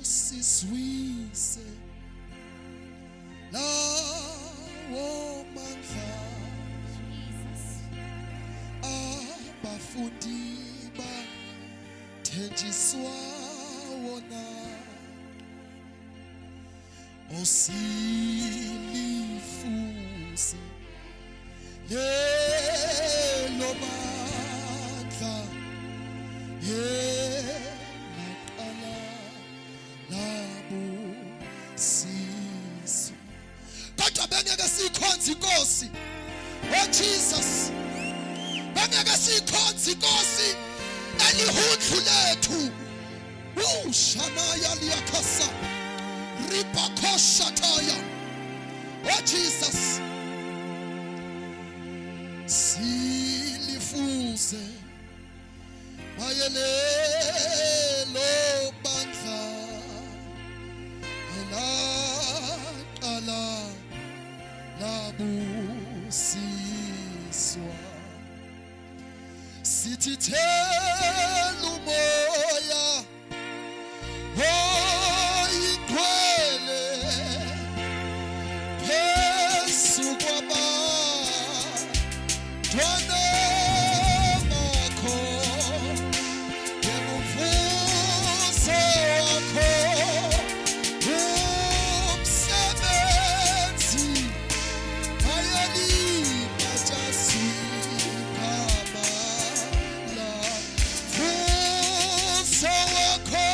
usizwise lawo mandla abafundi bathenjiswa wona osilifuze lelo mandla naqala labo siso kodwa bengeke sikhonze inkosi Jesus bengeke sikhonze inkosi elihundlu lethu shanaya liyakhasa ripakoshataya Jesus silifuze mayelelo bandla elaqala labusiswa sithi thela umoya oyigcwele phezu kwabantwana bakho ngomvuzo wakho umsebenzi ayelibatshazikama la vuzo wakho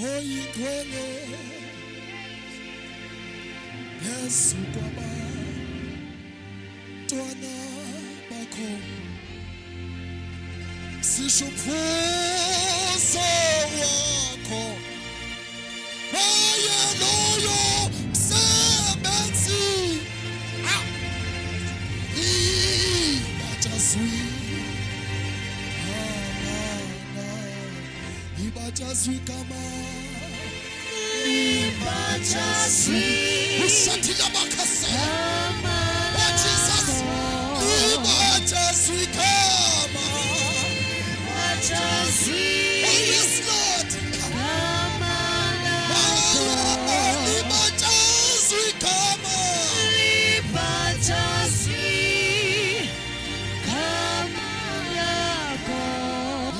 oyigcwele phezu kwabantwana bakho sisho umvuzo wakho loyo msebenzi ibatshazikama ushathile abakhasana Jesus ibatshazikama yes Lord ibatshazikama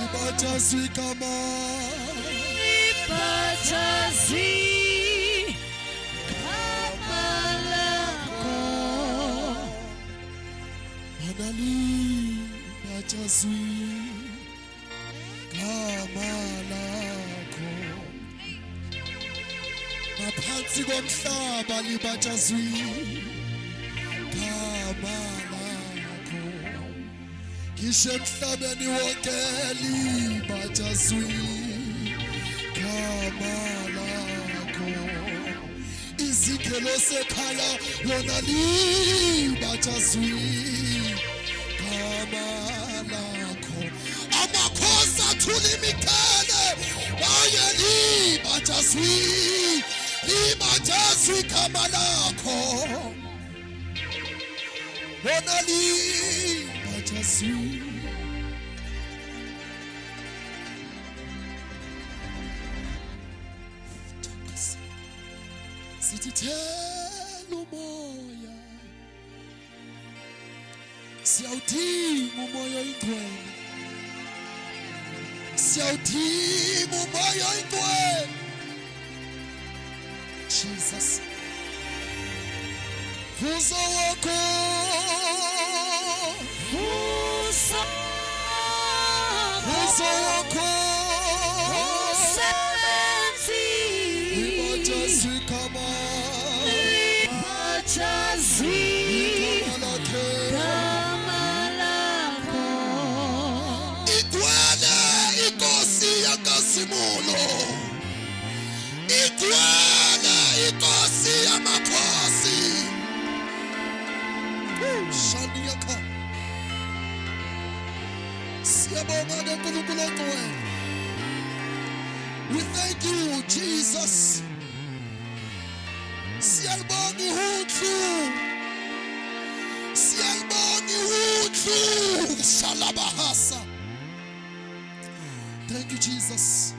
ibatshazikama libatshazikama lakho ngaphansi komhlaba libatshazikama lakho ngisho emhlabeni wonke libatshazikama lakho izigelo sekhala lona libatshazikama lakho amakhosi athulimikele baye libajazwi igama lakho bona libajazwi. Sithi thela umoya, siyawudinga umoya oyingcwele, siyawudinga umoya oyingcwele. Jesus, vuza wakho, vuza wakho, libajazwi igama lakho. Igcwele inkosi yakazimulo, igcwele inkosi yamakhosi. Shaniyaka, siyabonga uNkulunkulu ongcwele. We thank you, Jesus. Siyalibonga ihuthu, siyalibonga ihuthu, shalabahasa. Thank you, Jesus.